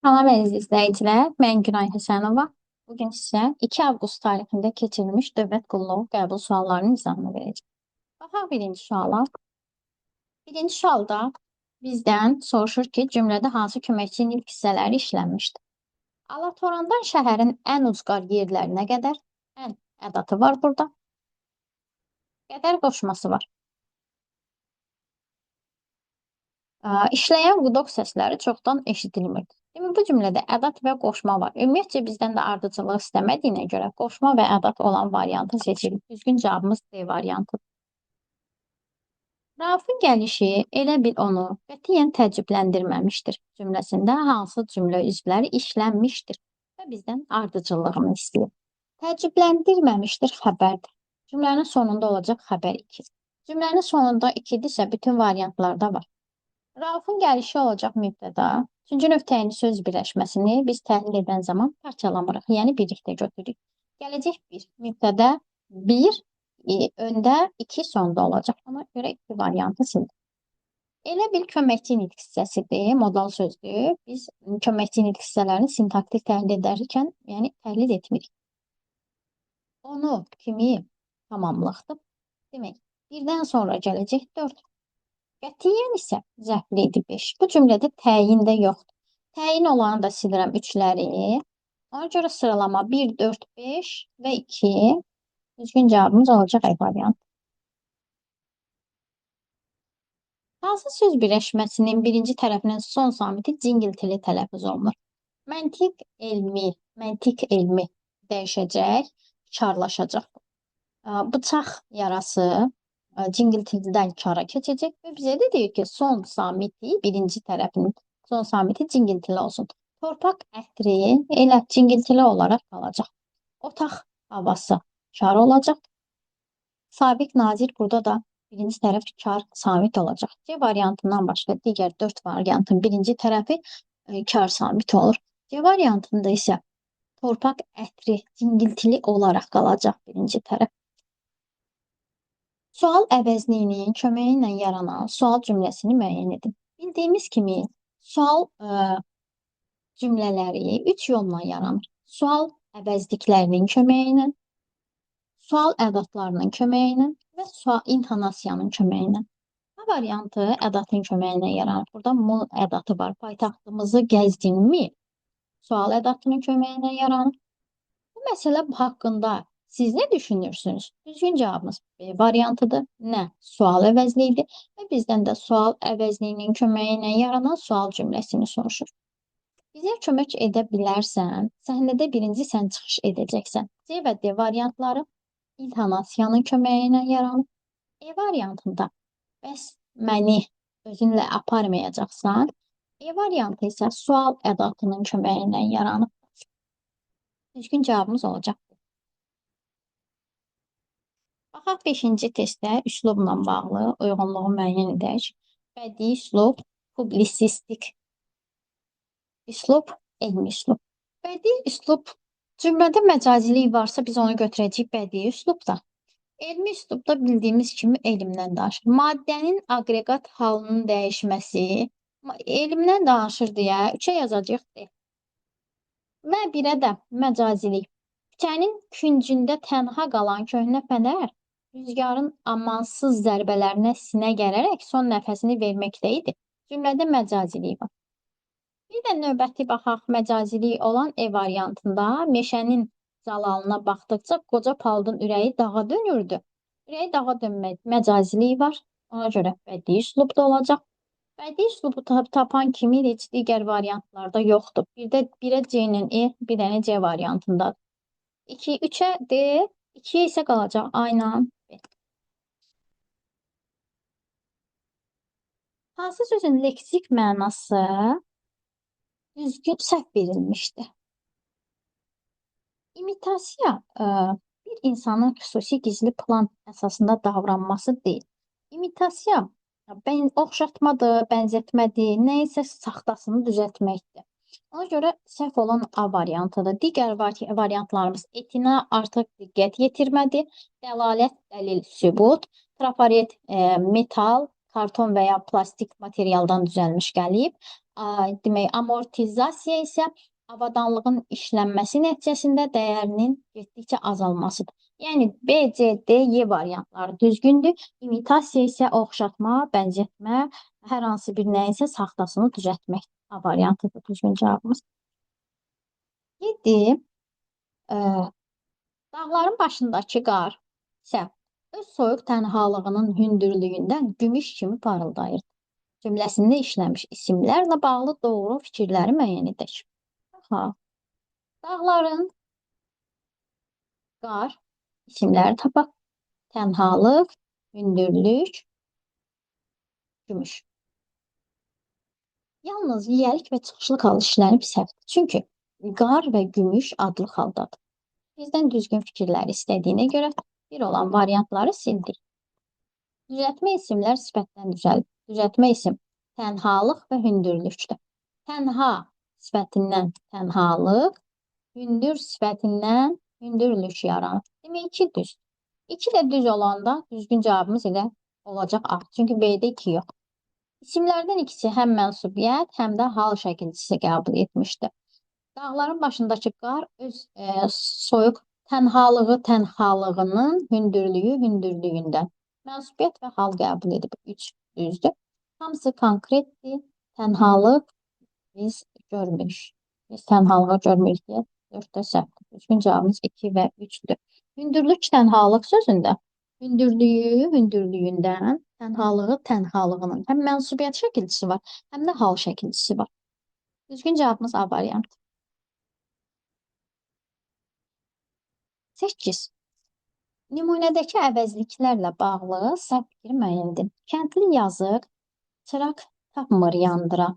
Salam əziz izləyicilər, mən Günay Həsənova. Bugün sizə 2 avqust tarixində keçirilmiş dövlət qulluğu qəbul suallarının izahını verəcəm. Baxaq birinci suala. Birinci sualda bizdən soruşur ki, cümlədə hansı köməkçi nitq hissələri işlənmişdir? Alatorandan şəhərin ən ucqar yerlərinə qədər ən ədatı var burada. Qədər qoşması var. İşləyən qudok səsləri çoxdan eşidilmir. Demək, bu cümlədə ədat və qoşma var. Ümumiyyətcə bizdən də ardıcıllıq istəmədiyinə görə qoşma və ədat olan variantı seçirik. Düzgün cavabımız D variantıdır. Raufun gəlişi elə bil onu qətiyyən təəccübləndirməmişdir cümləsində hansı cümlə üzvləri işlənmişdir və bizdən ardıcıllığını istəyir. Təəccübləndirməmişdir xəbərdir. Cümlənin sonunda olacaq xəbər 2. Cümlənin sonunda 2-dirsə bütün variantlarda var. Raufun gəlişi olacaq mübtəda. Üçüncü nöqtəyini söz birləşməsini biz təhlil edən zaman parçalamırıq, yəni birlikdə götürürük. Gələcək 1, mübtəda 1, öndə 2 sonda olacaq. Ona görə 2 variantı sildik. Elə bil köməkçi nitq hissəsidir, modal sözdür. Biz köməkçi nitq hissələrini sintaktik təhlil edərkən, yəni təhlil etmirik. Onu, kimi tamamlıqdır. Demək, birdən sonra gələcək 4. Qətiyyən isə zərfli idi 5. Bu cümlədə təyin də yoxdur. Təyin olanı da silirəm 3-ləri. Ona görə sıralama 1, 4, 5 və 2. Düzgün cavabımız olacaq E variantı. Hansı söz birləşməsinin birinci tərəfinin son samiti cingiltili tələffüz olunur? Məntiq elmi dəyişəcək, karlaşacaq. Bıçaq yarası cingiltilidən kara keçəcək və bizə də deyir ki, son samiti, birinci tərəfinin son samiti cingiltili olsun. Torpaq ətri elə cingiltili olaraq qalacaq. Otaq havası kar olacaq. Sabiq nazir burada da birinci tərəf kar samit olacaq. C variantından başqa digər 4 variantın birinci tərəfi kar samit olur. C variantında isə torpaq ətri cingiltili olaraq qalacaq birinci tərəf. Sual əvəzliyinin köməyi ilə yaranan sual cümləsini müəyyən edin. Bildiyimiz kimi, sual cümlələri 3 yolla yaranır. Sual əvəzliklərinin köməyi ilə, sual ədatlarının köməyi ilə və sual intonasiyanın köməyi ilə. A variantı ədatın köməyi ilə yaranır. Burada M ədatı var. Paytaxtımızı gəzdinmi? Sual ədatının köməyi ilə yaranır. Bu məsələ haqqında siz nə düşünürsünüz? Düzgün cavabımız B variantıdır. Nə? Sual əvəzliyidir və bizdən də sual əvəzliyinin köməyi ilə yaranan sual cümləsini soruşur. Bizə kömək edə bilərsən, səhnədə birinci sən çıxış edəcəksən. C və D variantları intonasiyanın köməyi ilə yaranır. E variantında bəs məni özünlə aparmayacaqsan. E variantı isə sual ədatının köməyi ilə yaranır. Düzgün cavabımız olacaq. Baxaq 5-ci testdə üslubla bağlı uyğunluğu müəyyən edək. Bədii üslub, publisistik üslub, elmi üslub. Bədii üslub cümlədə məcazilik varsa biz onu götürəcəyik bədii üslubda. Elmi üslubda bildiyimiz kimi elmdən danışır. Maddənin aqreqat halının dəyişməsi elmdən danışır deyə 3-ə yazacağıq. Və 1-ə də məcazilik. Küçənin küncündə tənha qalan köhnə fənər rüzgarın amansız zərbələrinə sinə gələrək son nəfəsini verməkdə idi. Cümlədə məcazilik var. Bir də növbəti baxaq məcazilik olan E variantında meşənin calalına baxdıqca qoca palıdın ürəyi dağa dönürdü. Ürəyi dağa dönmək məcaziliyi var. Ona görə bədii üslubda olacaq. Bədii üslubu tapan kimi heç digər variantlarda yoxdur. Bir də 1-ə C ilə E, bir dənə C variantındadır. 2, 3-ə D, 2-yə isə qalacaq A ilə B. Hansı sözün leksik mənası düzgün səhv verilmişdir? İmitasiya bir insanın xüsusi gizli plan əsasında davranması deyil. İmitasiya oxşatmadır, bənzətmədir, nə isə saxtasını düzəltməkdir. Ona görə səhv olan A variantıdır. Digər variantlarımız etinə artıq diqqət yetirmədi, dəlalət, dəlil, sübut, trafaret, metal, karton və ya plastik materialdan düzəlmiş gəlib, demək, amortizasiya isə avadanlığın işlənməsi nəticəsində dəyərinin getdikcə azalmasıdır. Yəni B, C, D, Y variantları düzgündür. İmitasiya isə oxşatma, bənzətmə, hər hansı bir nəyin isə saxtasını düzəltmək. A variantıdır düzgün cavabımız. 7. Dağların başındakı qar isə öz soyuq tənhalığının hündürlüyündən gümüş kimi parıldayır. Cümləsində işləmiş isimlərlə bağlı doğru fikirləri müəyyən edək. Aha, dağların, qar, isimləri tapaq, tənhalıq, hündürlük, gümüş. Yalnız yiyəlik və çıxışlıq hal işlənib səhvdir. Çünki qar və gümüş adlı haldadır. Bizdən düzgün fikirləri istədiyinə görə bir olan variantları sildik. Düzəltmə isimlər sifətdən düzəlir. Düzəltmə isim tənhalıq və hündürlükdür. Tənha sifətindən tənhalıq, hündür sifətindən hündürlük yaranır. Demək 2 düz. 2 də düz olanda düzgün cavabımız elə olacaq A. Çünki B-də 2 yox. İsimlərdən ikisi həm mənsubiyyət, həm də hal şəkilçisi qəbul etmişdir. Dağların başındakı qar öz soyuq tənhalığının hündürlüyündən. Mənsubiyyət və hal qəbul edib 3 düzdür. Hamısı konkretdir. Tənhalıq biz görmürük. Biz tənhalığı görmürük deyə 4-də səhvdir. Düzgün cavabımız 2 və 3-dür. Hündürlük tənhalıq sözündə hündürlüyündən, tənhalığı tənhalığının həm mənsubiyyət şəkilçisi var, həm də hal şəkilçisi var. Düzgün cavabımız A variantı. 8. Nümunədəki əvəzliklərlə bağlı səhv fikir müəyyən edin. Kəndli yazıq, çıraq tapmır yandıra.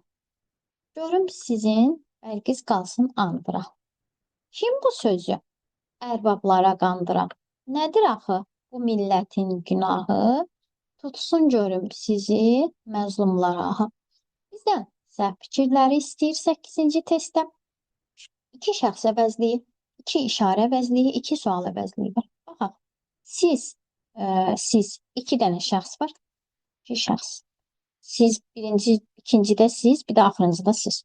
Görüm sizin bərqiz qalsın andıra. Kim bu sözü ərbablara qandıra? Nədir axı bu millətin günahı? Tutsun görüm sizi məzlumlara. Bizdən səhv fikirləri istəyir 8-ci testdə. 2 şəxs əvəzliyi, 2 işarə əvəzliyi, 2 sual əvəzliyi var. Baxaq, siz 2 dənə şəxs var, 2 şəxs. Siz ikincidə siz, bir də axırıncıda siz.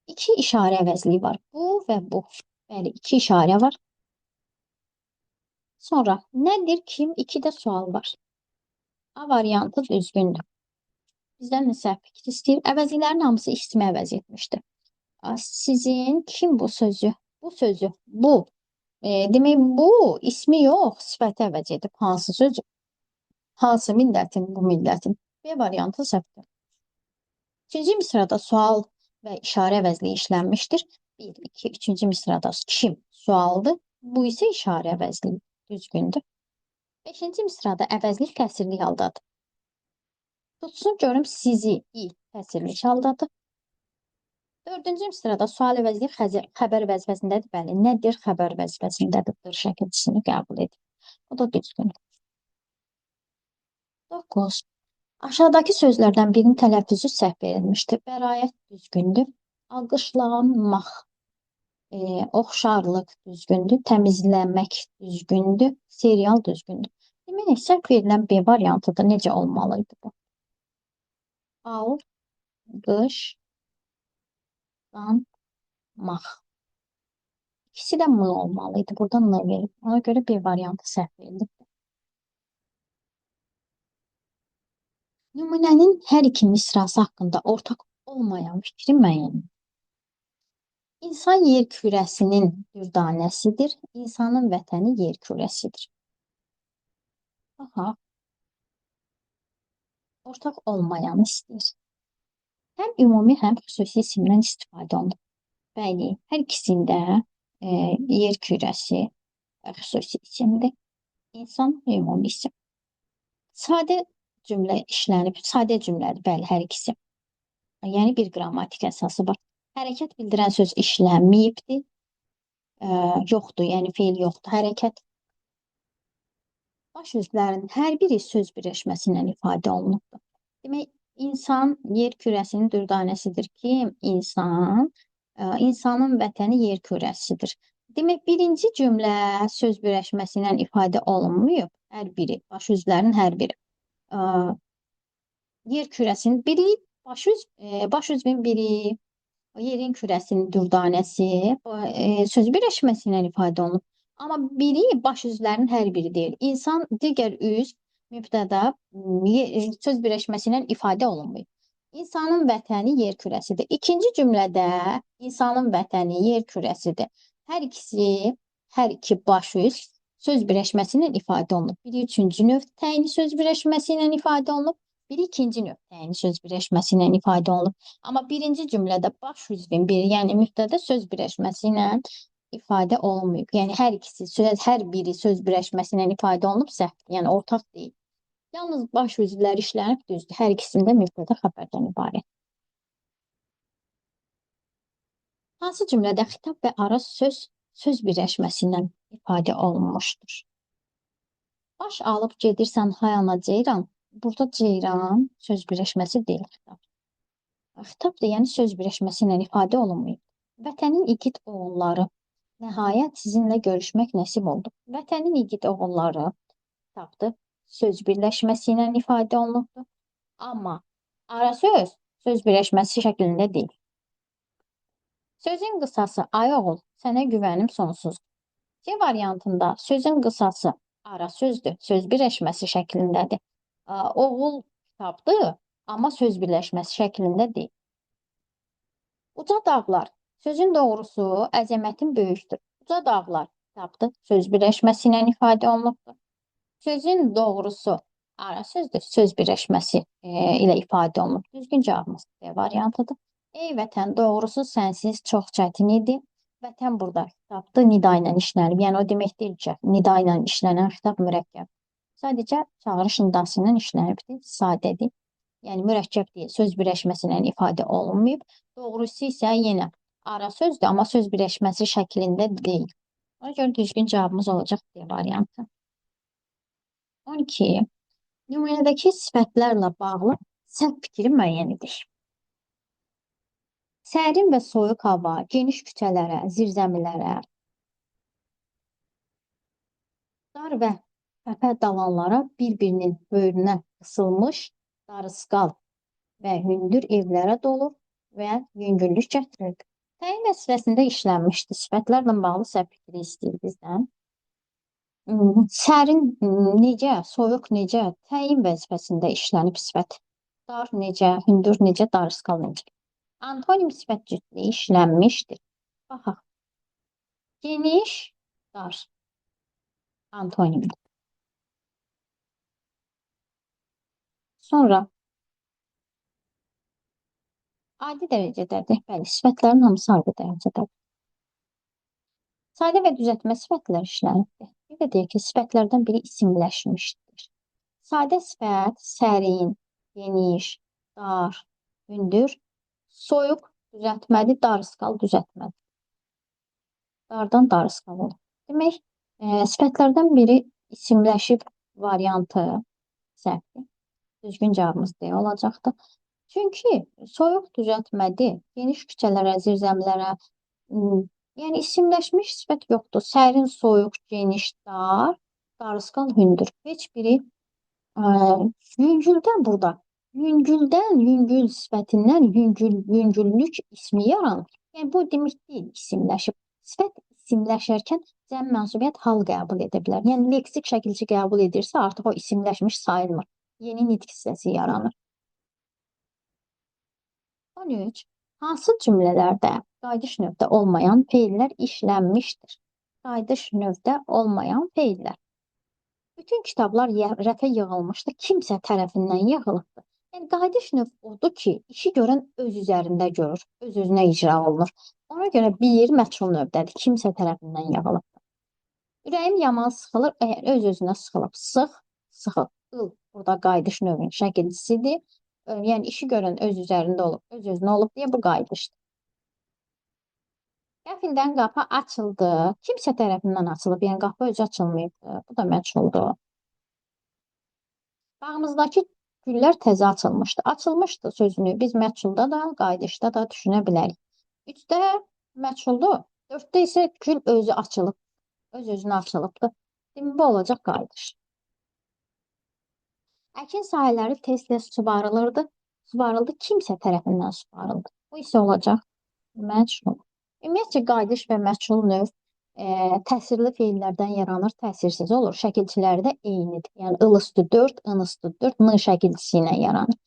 2 işarə əvəzliyi var, bu və bu. Bəli, 2 işarə var. Sonra, nədir, kim? 2 də sual var. A variantı düzgündür. Bizdən səhv fikir istəyir. Əvəzliklərin hamısı ismi əvəz etmişdir. Sizin, kim bu sözü? Bu sözü, bu. Demək, bu ismi yox, sifəti əvəz edib. Hansı sözü? Hansı millətin, bu millətin? B variantı səhvdir. 3-cü misrada sual və işarə əvəzliyi işlənmişdir. 1, 2, 3-cü misrada kim sualdır? Bu isə işarə əvəzliyi düzgündür. 5-ci misrada əvəzlik təsirli haldadır. Tutsun görüm sizi təsirli haldadır. 4-cü misrada sual əvəzliyi xəbər vəzifəsindədir. Bəli, nədir xəbər vəzifəsindədir şəkilçisini qəbul edir. Bu da düzgündür. 9. Aşağıdakı sözlərdən birinin tələffüzü səhv verilmişdir. Bəraət düzgündür. Alqışlanmaq, oxşarlıq düzgündür. Təmizləmək düzgündür. Serial düzgündür. Demək, səhv verilən B variantıdır. Necə olmalıydı bu? Alqışlanmaq. İkisi də M olmalıydı. Buradan M verib. Ona görə B variantı səhv verildi. Nümunənin hər iki misrası haqqında ortaq olmayan fikri müəyyən edin. İnsan yer kürəsinin dürdanəsidir. İnsanın vətəni yer kürəsidir. Aha. Ortaq olmayan istəyir. Həm ümumi, həm xüsusi isimdən istifadə olunur. Bəli, hər ikisində yer kürəsi xüsusi isimdir. İnsan ümumi isim. Sadə cümlə işlənib, sadə cümlədir, bəli, hər ikisi. Yəni bir qrammatik əsası var. Hərəkət bildirən söz işlənməyibdir. Yoxdur, yəni feil yoxdur, hərəkət. Baş üzvlərin hər biri söz birləşməsindən ifadə olunubdur. Demək, insan yer kürəsinin dürdanəsidir ki, insanın vətəni yer kürəsidir. Demək, birinci cümlə söz birləşməsindən ifadə olunmuyub, hər biri, baş üzvlərin hər biri. Yer kürəsinin biri Baş üzvün biri, yerin kürəsinin dürdanəsi söz birləşməsi ilə ifadə olunur. Amma biri baş üzvlərin hər biri deyil. İnsan digər üzv mübtəda söz birləşməsi ilə ifadə olunmuyor. İnsanın vətəni yer kürəsidir. İkinci cümlədə insanın vətəni yer kürəsidir. Hər ikisi, hər iki baş üzv söz birləşməsi ilə ifadə olunur. Biri üçüncü növ təyini söz birləşməsi ilə ifadə olunur. Biri ikinci növ təyini söz birləşməsi ilə ifadə olunur. Amma birinci cümlədə baş üzvün biri, yəni mübtəda söz birləşməsi ilə ifadə olunmayıb. Yəni hər ikisi, hər biri söz birləşməsi ilə ifadə olunub səhvdir. Yəni ortaq deyil. Yalnız baş üzvlər işlənib düzdür. Hər ikisində mübtəda xəbərdən ibarət. Hansı cümlədə xitab və araz söz birləşməsi ilə ifadə olunmuşdur? Baş alıb gedirsən hayana ceyran. Burada ceyran söz birləşməsi deyil xitab. Xitab da yəni söz birləşməsi ilə ifadə olunmayıb. Vətənin igid oğulları, nəhayət sizinlə görüşmək nəsib oldu. Vətənin igid oğulları xitabdır. Söz birləşməsi ilə ifadə olunubdur. Amma ara söz birləşməsi şəklində deyil. Sözün qısası ay oğul, sənə güvənim sonsuzdur. C variantında sözün qısası ara sözdür, söz birləşməsi şəklindədir. Oğul kitabdır, amma söz birləşməsi şəklində deyil. Uca dağlar, sözün doğrusu əzəmətin böyükdür. Uca dağlar kitabdır, söz birləşməsi ilə ifadə olunubdur. Sözün doğrusu ara sözdür, söz birləşməsi ilə ifadə olunub. Düzgün cavabımız D variantıdır. Ey vətən, doğrusu sənsiz çox çətin idi. Vətən burada xitabdır, nida ilə işlənib. Yəni o demək deyil ki, nida ilə işlənən xitab mürəkkəb. Sadəcə çağırış nidası ilə işlənibdir, sadədir. Yəni mürəkkəb deyil, söz birləşməsi ilə ifadə olunmayıb. Doğrusu isə yenə ara sözdür, amma söz birləşməsi şəklində deyil. Ona görə düzgün cavabımız olacaq D variantı. 12. Nümunədəki sifətlərlə bağlı səhv fikri müəyyən edir. Sərin və soyuq hava, geniş küçələrə, zirzəmilərə, dar və təpə dalanlara bir-birinin böyrünə qısılmış darısqal və hündür evlərə dolu və yüngüllük gətirir. Təyin vəzifəsində işlənmişdi. Sifətlərlə bağlı səhv fikri istəyir bizdən. Sərin necə, soyuq necə, təyin vəzifəsində işlənib sifət. Dar necə, hündür necə, darısqal necə. Antonim sifət cütlüyü işlənmişdir. Baxaq. Geniş, dar. Antonimdir. Sonra adi dərəcədədir. Bəli, sifətlərin hamısı adi dərəcədədir. Sadə və düzəltmə sifətlər işlənibdir. Bir də deyək ki, sifətlərdən biri isimləşmişdir. Sadə sifət sərin, geniş, dar, hündür, soyuq düzəltməli, darısqal düzəltməli. Dardan darısqal olur. Demək, sifətlərdən biri isimləşib variantı səhvdir. Düzgün cavabımız D olacaqdır. Çünki soyuq düzəltməli, geniş küçələrə, zirzəmilərə, yəni isimləşmiş sifət yoxdur. Sərin, soyuq, geniş, dar, darısqal, hündür. Heç biri yüngüldən burada. Yüngül sifətindən yüngüllük ismi yaranır. Yəni bu demək deyil, isimləşib. Sifət isimləşərkən cəm mənsubiyyət hal qəbul edə bilər. Yəni leksik şəkilçi qəbul edirsə, artıq o isimləşmiş sayılmır. Yeni nitq hissəsi yaranır. 13. Hansı cümlələrdə qayıdış növdə olmayan feillər işlənmişdir? Qayıdış növdə olmayan feillər. Bütün kitablar rəfə yığılmışdı, kimsə tərəfindən yığılıbdır. Yəni qayıdış növ odur ki, işi görən öz üzərində görür, öz-özünə icra olunur. Ona görə bir məchul növdədir, kimsə tərəfindən yığılıbdır. Ürəyim yaman sıxılır, əgər öz-özünə sıxılıb, sıxıl, burada qayıdış növünün şəkilçisidir. Yəni işi görən öz üzərində olub, öz-özünə olub deyə bu qayıdışdır. Qəfildən qapı açıldı. Kimsə tərəfindən açılıb, yəni qapı özü açılmayıbdır. Bu da məchuldur. Bağımızdakı güllər təzə açılmışdı. Açılmışdı sözünü biz məchulda da, qayıdışda da düşünə bilərik. 3-də məchuldur, 4-də isə gül özü açılıb, öz-özünə açılıbdır. Demək, bu olacaq qayıdış. Əkin sahələri tez-tez suvarılırdı. suvarıldı, kimsə tərəfindən suvarıldı. Bu isə olacaq məchul. Ümumiyyətcə qayıdış və məchul növ təsirli feillərdən yaranır, təsirsiz olur. Şəkilçiləri də eynidir. Yəni ılısdı 4, ınısdı 4, n şəkilçisi ilə yaranır.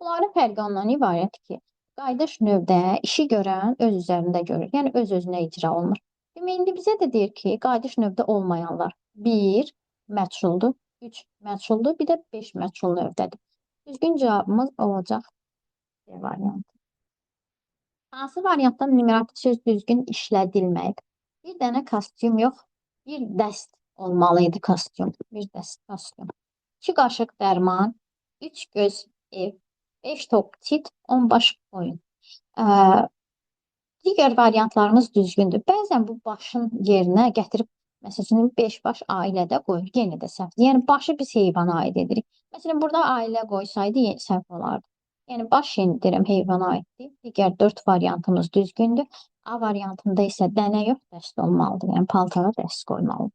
Bunların fərqi ondan ibarətdir ki, qayıdış növdə işi görən öz üzərində görür. Yəni öz-özünə icra olunur. İndi bizə də deyir ki, qayıdış növdə olmayanlar 1 məchuldur, 3 məchuldur, bir də 5 məchul növdədir. Düzgün cavabımız olacaq C variantı. Hansı variantda numerativ söz düzgün işlədilməyib? Bir dənə kostyum yox, bir dəst olmalı idi kostyum. Bir dəst kostyum. 2 qaşıq dərman, 3 göz ev, 5 top tit, 10 baş oyun. Digər variantlarımız düzgündür. Bəzən bu başın yerinə gətirib, məsələn, 5 baş ailədə qoyur. Yenə də səhvdir. Yəni başı biz heyvana aid edirik. Məsələn, burada ailə qoysaydı səhv olardı. Yəni baş yenə heyvana aiddir. Digər 4 variantımız düzgündür. A variantında isə dənə yox, dəst olmalıdır. Yəni paltara dəst qoymalıdır.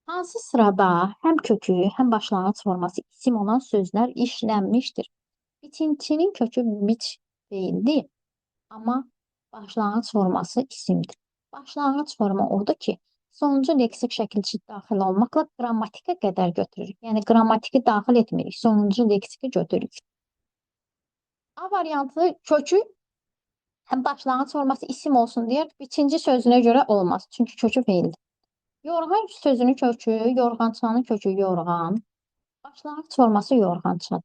Hansı sırada həm kökü, həm başlanğıc forması isim olan sözlər işlənmişdir? Biçintinin kökü biç deyildi, amma başlanğıc forması isimdir. Başlanğıc forma odur ki, sonuncu leksik şəkilçi daxil olmaqla qrammatikə qədər götürürük. Yəni qrammatiki daxil etmirik, sonuncu leksiki götürürük. A variantı kökü həm başlanğıc forması isim olsun deyək, biçinci sözünə görə olmaz. Çünki kökü feildir. Yorğan sözünün kökü, yorğançanın kökü yorğan. Başlanğıc forması yorğançadır.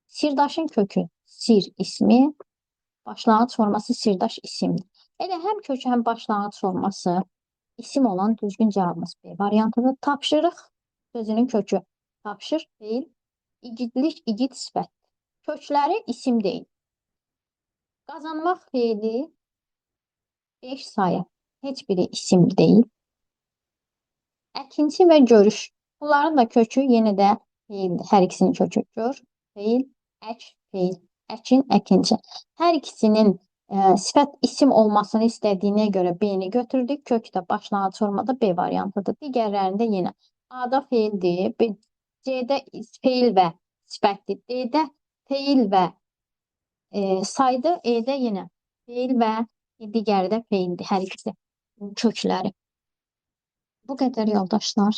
Sirdaşın kökü sir ismi. Başlanğıc forması sirdaş isimdir. Elə həm kökü, həm başlanğıc forması isim olan düzgün cavabımız B variantıdır. Tapşırıq sözünün kökü tapşır deyil. İgidlik, igid sifət. Kökləri isim deyil. Qazanmaq feili 5 sayı. Heç biri isim deyil. Əkinçi və görüş. Bunların da kökü yenə də feildir. Hər ikisinin kökü gör, feil, ək, feil. Əkin, əkinci. Hər ikisinin sifət isim olmasını istədiyinə görə B-ni götürdük. Kök də başlanğıc formada B variantıdır. Digərlərində yenə A-da feildir, C-də feil və sifətdir, D-də feil və saydı, E-də yenə feil və digəri də feildir. Hər ikisi kökləri. Bu qədər yoldaşlar.